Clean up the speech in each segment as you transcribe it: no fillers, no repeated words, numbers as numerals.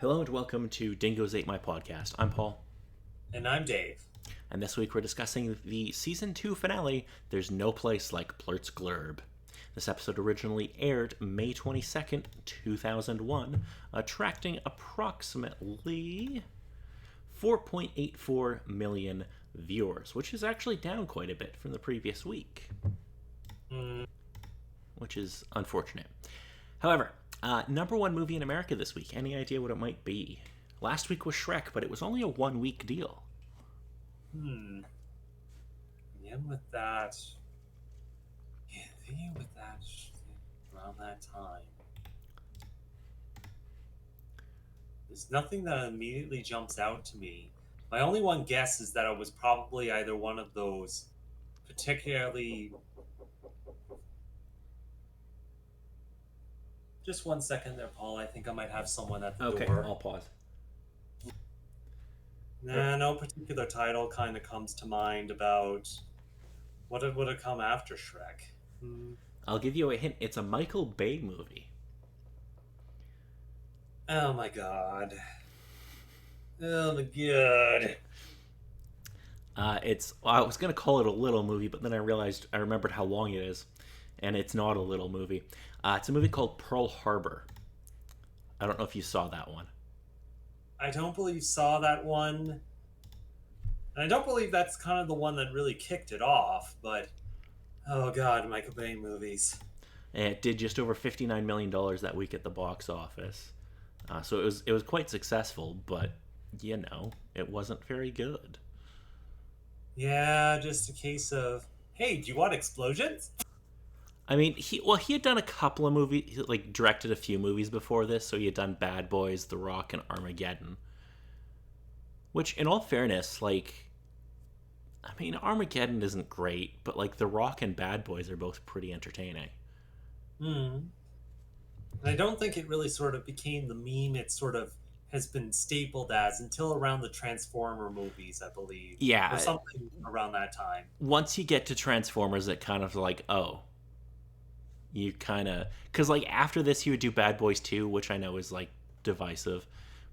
Hello and welcome to Dingoes Ate My Podcast. I'm Paul. And I'm Dave. And this week we're discussing the Season 2 finale, There's No Place Like Plrtz Glrb. This episode originally aired May 22nd, 2001, attracting approximately 4.84 million viewers, which is actually down quite a bit from the previous week. Which is unfortunate. However, number one movie in America this week. Any idea what it might be? Last week was Shrek, but it was only a 1 week deal. Again with that. Yeah, thinking with that around that time. There's nothing that immediately jumps out to me. My only one guess is that it was probably either one of those particularly. Just 1 second there, Paul. I think I might have someone at the Okay, door. I'll pause. Nah, no particular title kind of comes to mind about what would have come after Shrek. I'll give you a hint. It's a Michael Bay movie. Oh my god. Oh my god. I was going to call it a little movie, but then I remembered how long it is, and it's not a little movie. It's a movie called Pearl Harbor. I don't know if you saw that one. I don't believe saw that one. And I don't believe that's kind of the one that really kicked it off, but oh god, Michael Bay movies. And it did just over $59 million that week at the box office. So it was quite successful, but, it wasn't very good. Yeah, just a case of, hey, do you want explosions? I mean, he had done a couple of movies, like directed a few movies before this, so he had done Bad Boys, The Rock, and Armageddon. Which, in all fairness, Armageddon isn't great, but, The Rock and Bad Boys are both pretty entertaining. And I don't think it really sort of became the meme it sort of has been stapled as until around the Transformer movies, I believe. Yeah. Or something around that time. Once you get to Transformers, it kind of you kind of... Because, after this, he would do Bad Boys 2, which I know is, divisive.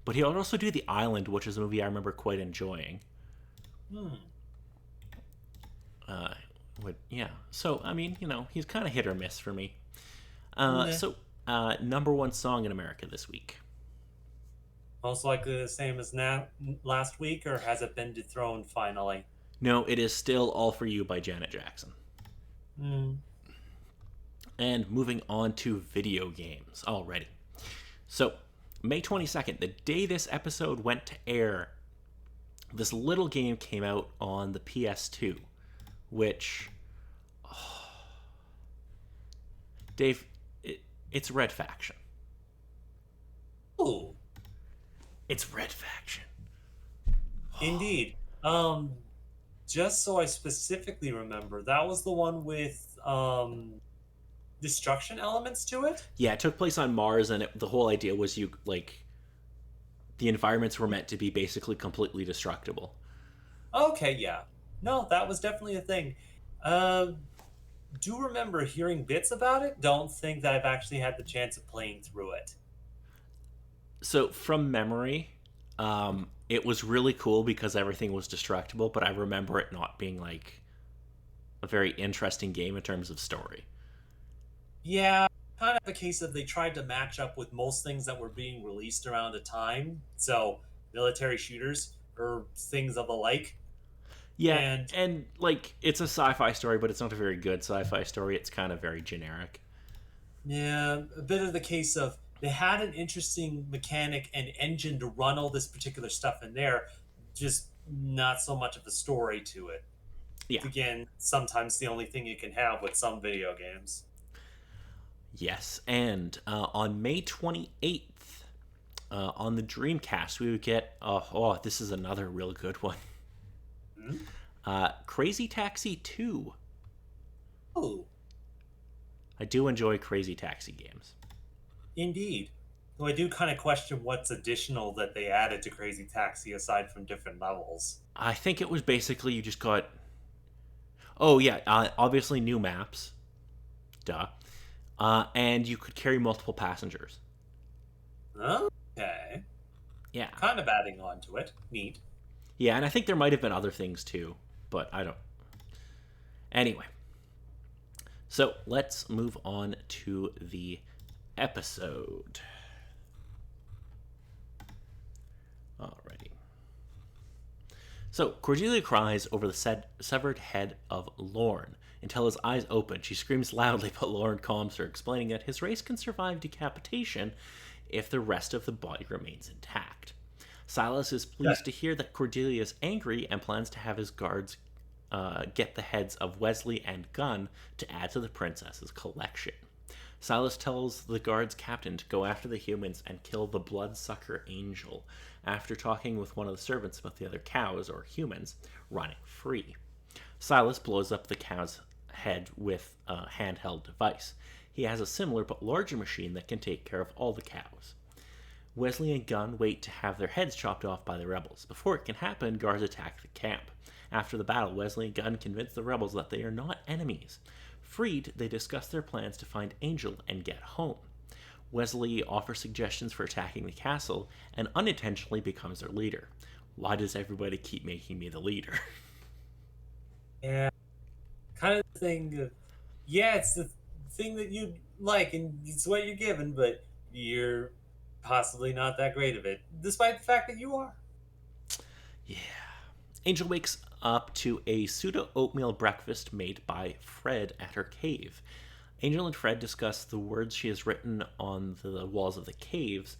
But he would also do The Island, which is a movie I remember quite enjoying. So, he's kind of hit or miss for me. Number one song in America this week. Most likely the same as last week, or has it been dethroned finally? No, it is still All For You by Janet Jackson. And moving on to video games already. So, May 22nd, the day this episode went to air, this little game came out on the PS2, which... Dave, it's Red Faction. Ooh. It's Red Faction. Indeed. Just so I specifically remember, that was the one with destruction elements to it? Yeah, it took place on Mars, and the whole idea was the environments were meant to be basically completely destructible. Okay, yeah. No, that was definitely a thing. Do remember hearing bits about it. Don't think that I've actually had the chance of playing through it. So, from memory, it was really cool because everything was destructible, but I remember it not being, a very interesting game in terms of story. Yeah, kind of a case of they tried to match up with most things that were being released around the time. So, military shooters or things of the like. Yeah, and it's a sci-fi story, but it's not a very good sci-fi story. It's kind of very generic. Yeah, a bit of the case of they had an interesting mechanic and engine to run all this particular stuff in there, just not so much of a story to it. Yeah. Again, sometimes the only thing you can have with some video games. Yes, and on May 28th, on the Dreamcast, we would get... this is another real good one. Crazy Taxi 2. Oh. I do enjoy Crazy Taxi games. Indeed. Though I do kind of question what's additional that they added to Crazy Taxi aside from different levels. I think it was basically you just got... Oh, yeah, obviously new maps. Duh. And you could carry multiple passengers. Okay. Yeah. Kind of adding on to it. Neat. Yeah, and I think there might have been other things too, but I don't. Anyway, so let's move on to the episode. Alrighty. So Cordelia cries over the severed head of Lorne. Until his eyes open, she screams loudly, but Lorne calms her, explaining that his race can survive decapitation if the rest of the body remains intact. Silas is pleased to hear that Cordelia is angry and plans to have his guards get the heads of Wesley and Gunn to add to the princess's collection. Silas tells the guard's captain to go after the humans and kill the bloodsucker angel after talking with one of the servants about the other cows, or humans, running free. Silas blows up the cow's head with a handheld device. He has a similar but larger machine that can take care of all the cows. Wesley and Gunn wait to have their heads chopped off by the rebels. Before it can happen, guards attack the camp. After the battle, Wesley and Gunn convince the rebels that they are not enemies. Freed, they discuss their plans to find Angel and get home. Wesley offers suggestions for attacking the castle and unintentionally becomes their leader. Why does everybody keep making me the leader? Yeah, kind of the thing. Yeah, it's the thing that you like, and it's what you're given, but you're possibly not that great of it, despite the fact that you are. Yeah. Angel wakes up to a pseudo oatmeal breakfast made by Fred at her cave. Angel and Fred discuss the words she has written on the walls of the caves,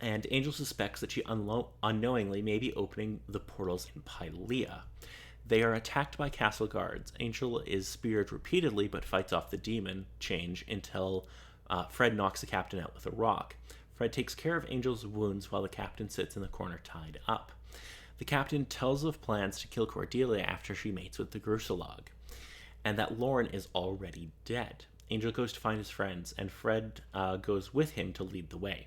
and Angel suspects that she unknowingly may be opening the portals in Pylea. They are attacked by castle guards. Angel is speared repeatedly but fights off the demon change until Fred knocks the captain out with a rock. Fred takes care of Angel's wounds while the captain sits in the corner tied up. The captain tells of plans to kill Cordelia after she mates with the Gruselog, and that Lorne is already dead. Angel goes to find his friends, and Fred goes with him to lead the way.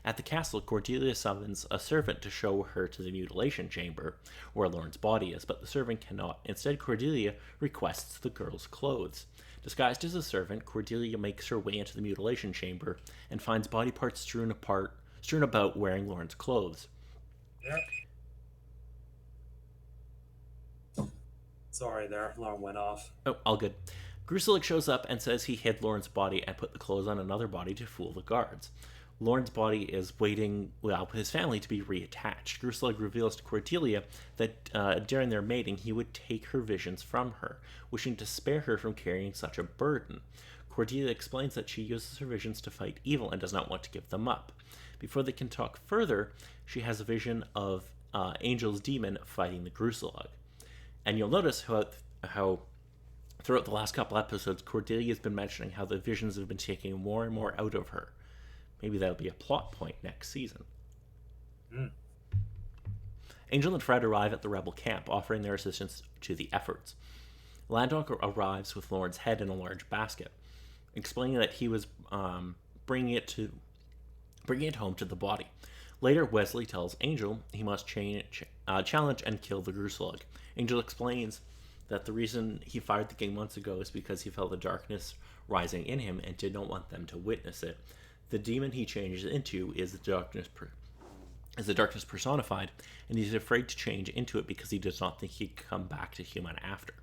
At the castle, Cordelia summons a servant to show her to the mutilation chamber, where Lorne's body is, but the servant cannot. Instead, Cordelia requests the girl's clothes. Disguised as a servant, Cordelia makes her way into the mutilation chamber and finds body parts strewn about wearing Lorne's clothes. Yep. Sorry, their alarm went off. Oh, all good. Gruselik shows up and says he hid Lorne's body and put the clothes on another body to fool the guards. Lorne's body is waiting with his family to be reattached. Gruselik reveals to Cordelia that during their mating he would take her visions from her, wishing to spare her from carrying such a burden. Cordelia explains that she uses her visions to fight evil and does not want to give them up. Before they can talk further, she has a vision of Angel's demon fighting the Gruselug. And you'll notice how throughout the last couple episodes, Cordelia has been mentioning how the visions have been taking more and more out of her. Maybe that'll be a plot point next season. Angel and Fred arrive at the rebel camp, offering their assistance to the efforts. Landok arrives with Lorne's head in a large basket, explaining that he was bringing it home to the body. Later, Wesley tells Angel he must challenge and kill the Gruselug. Angel explains that the reason he fired the gang months ago is because he felt the darkness rising in him and did not want them to witness it. The demon he changes into is the darkness personified, and he's afraid to change into it because he does not think he can come back to human after.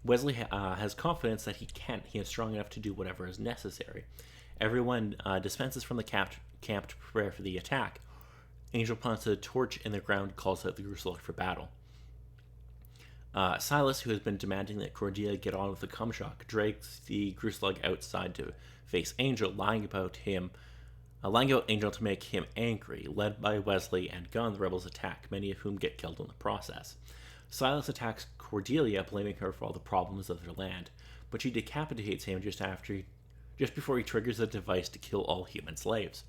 Wesley has confidence that he can. He is strong enough to do whatever is necessary. Everyone dispenses from the camp to prepare for the attack. Angel plants a torch in the ground and calls out the Gruselug for battle. Silas, who has been demanding that Cordelia get on with the Kumshock, drags the Gruselug outside to face Angel, lying about Angel to make him angry. Led by Wesley and Gunn, the rebels attack, many of whom get killed in the process. Silas attacks Cordelia, blaming her for all the problems of their land, but she decapitates him just before he triggers the device to kill all human slaves.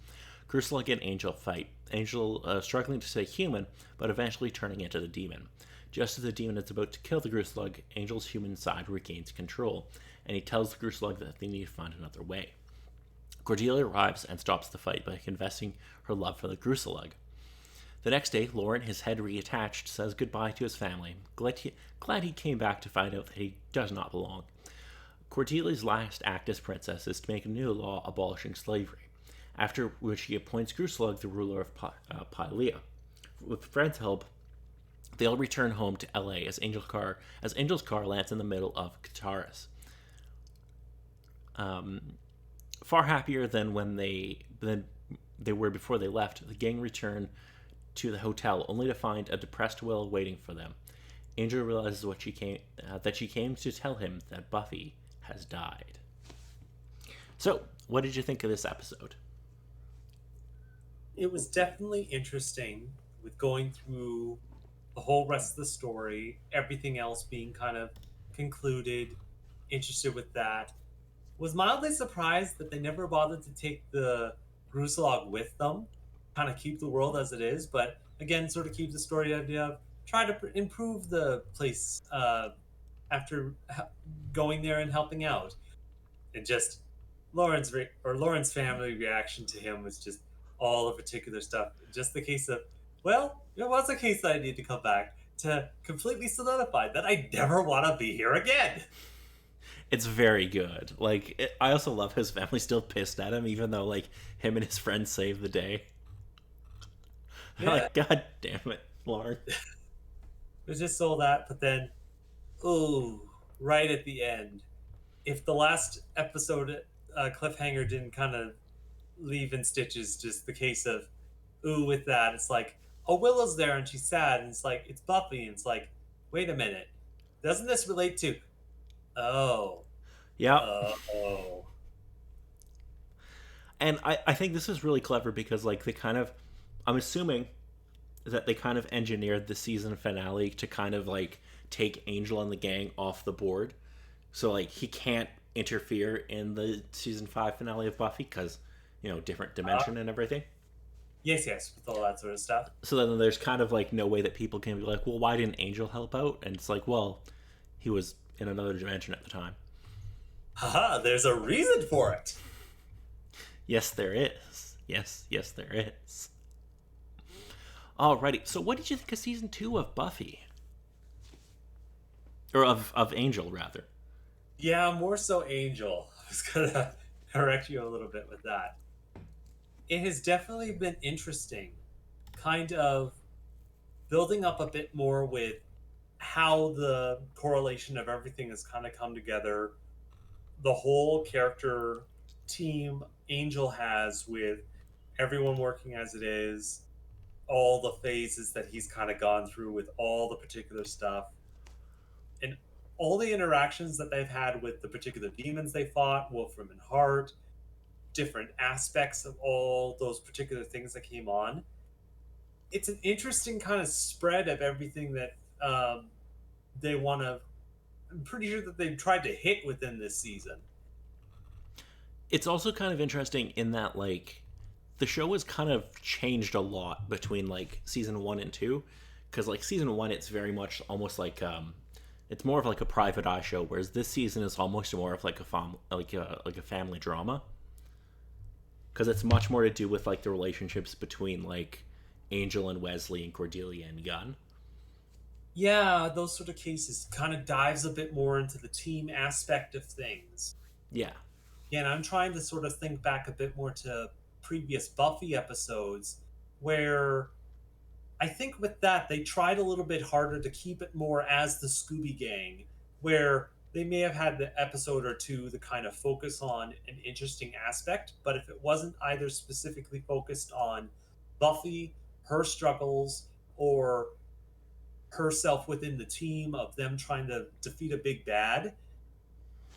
Gruselug and Angel fight, Angel struggling to stay human, but eventually turning into the demon. Just as the demon is about to kill the Gruselug, Angel's human side regains control, and he tells the Gruselug that they need to find another way. Cordelia arrives and stops the fight by confessing her love for the Gruselug. The next day, Lorne, his head reattached, says goodbye to his family, glad he came back to find out that he does not belong. Cordelia's last act as princess is to make a new law abolishing slavery. after which he appoints Grooslug the ruler of Pylea. With Fred's help, they'll return home to LA as Angel's car lands in the middle of Kataris. Far happier than they were before they left, the gang return to the hotel, only to find a depressed Will waiting for them. Angel realizes that she came to tell him that Buffy has died. So, what did you think of this episode? It was definitely interesting with going through the whole rest of the story, everything else being kind of concluded, interested with that. Was mildly surprised that they never bothered to take the Gruselog with them, kind of keep the world as it is, but again, sort of keep the story idea of try to improve the place after going there and helping out. And just Lauren's family reaction to him was just all the particular stuff. Just the case of, well, it was a case that I need to come back to completely solidify that I never want to be here again. It's very good. I also love his family still pissed at him, even though him and his friends saved the day. Yeah, God damn it, Lauren. it was just all that, but then, ooh, right at the end, if the last episode cliffhanger didn't kind of leave in stitches, just the case of, ooh, with that, it's like, oh, Willow's there and she's sad, and it's like, it's Buffy, and it's like, wait a minute, doesn't this relate to, oh, Yeah. oh. And I think this is really clever because they kind of, I'm assuming that they kind of engineered the season finale to kind of take Angel and the gang off the board. So he can't interfere in the season 5 finale of Buffy because, different dimension and everything. Yes, with all that sort of stuff. So then there's kind of no way that people can be like, well, why didn't Angel help out? And it's well, he was in another dimension at the time. Haha, there's a reason for it. Yes, there is. Yes, there is. Alrighty, so what did you think of season 2 of Buffy? Or of Angel, rather. Yeah, more so Angel. I was gonna correct you a little bit with that. It has definitely been interesting, kind of building up a bit more with how the correlation of everything has kind of come together. The whole character team Angel has with everyone working as it is, all the phases that he's kind of gone through with all the particular stuff, and all the interactions that they've had with the particular demons they fought, Wolfram and Hart, different aspects of all those particular things that came on. It's an interesting kind of spread of everything that they want to. I'm pretty sure that they've tried to hit within this season. It's also kind of interesting in that the show has kind of changed a lot between season 1 and 2, because season 1 it's very much almost it's more of a private eye show, whereas this season is almost more of a family drama, because it's much more to do with the relationships between Angel and Wesley and Cordelia and Gunn. Yeah, those sort of cases kind of dives a bit more into the team aspect of things. Yeah. Yeah, and I'm trying to sort of think back a bit more to previous Buffy episodes where I think with that they tried a little bit harder to keep it more as the Scooby Gang, where they may have had the episode or two to kind of focus on an interesting aspect, but if it wasn't either specifically focused on Buffy, her struggles, or herself within the team of them trying to defeat a big bad,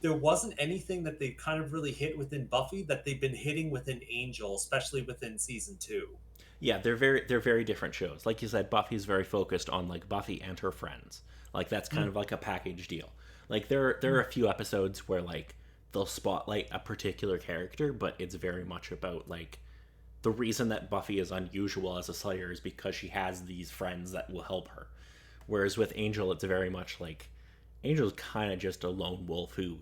there wasn't anything that they kind of really hit within Buffy that they've been hitting within Angel, especially within season 2. Yeah, they're very different shows. Like you said, Buffy's very focused on Buffy and her friends. That's kind of a package deal. There are a few episodes where they'll spotlight a particular character, but it's very much about the reason that Buffy is unusual as a Slayer is because she has these friends that will help her. Whereas with Angel, it's very much Angel's kind of just a lone wolf who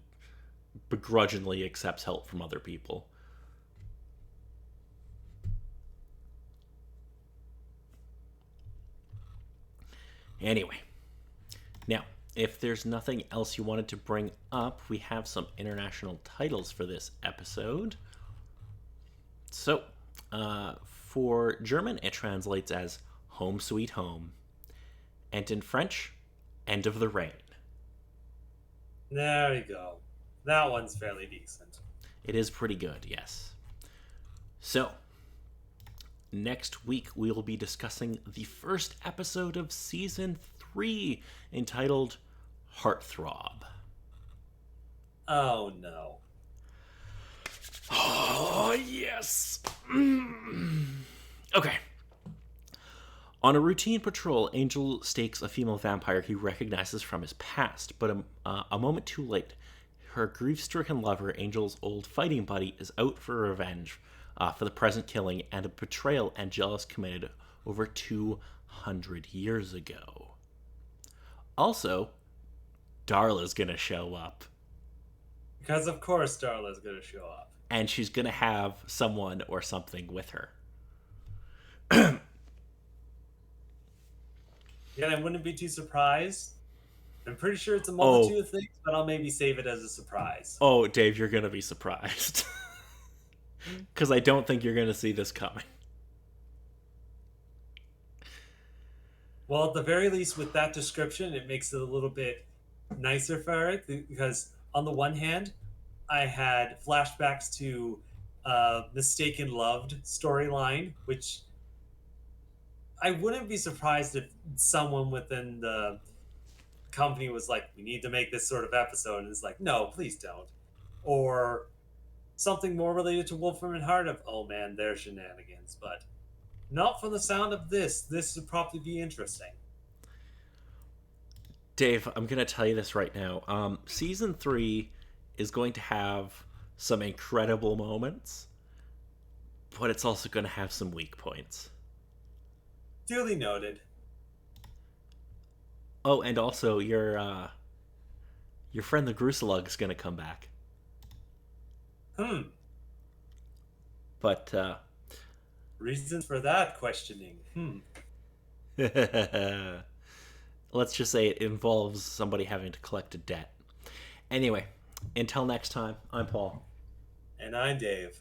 begrudgingly accepts help from other people. Anyway, now, if there's nothing else you wanted to bring up, we have some international titles for this episode. So, for German, it translates as home sweet home. And in French, end of the rain. There you go. That one's fairly decent. It is pretty good, yes. So, next week we will be discussing the first episode of season 3 entitled Heartthrob. Oh no. Oh, yes. Okay. On a routine patrol, Angel stakes a female vampire he recognizes from his past, but a moment too late, her grief-stricken lover, Angel's old fighting buddy, is out for revenge for the present killing and a betrayal Angelus committed over 200 years ago. Also, Darla's gonna show up. Because of course Darla's gonna show up. And she's gonna have someone or something with her. Yeah, I wouldn't be too surprised. I'm pretty sure it's a multitude of things, but I'll maybe save it as a surprise. Oh, Dave, you're gonna be surprised. Because I don't think you're gonna see this coming. Well, at the very least, with that description, it makes it a little bit nicer for it, because on the one hand, I had flashbacks to Mistaken Loved storyline, which I wouldn't be surprised if someone within the company was like, we need to make this sort of episode, and it's like, no, please don't. Or something more related to Wolfram and Hart of, oh man, their shenanigans, but not from the sound of this. This would probably be interesting. Dave, I'm going to tell you this right now. Season 3 is going to have some incredible moments, but it's also going to have some weak points. Duly noted. Oh, and also your friend the Gruselug is going to come back. But reasons for that questioning. Let's just say it involves somebody having to collect a debt. Anyway, until next time, I'm Paul. And I'm Dave.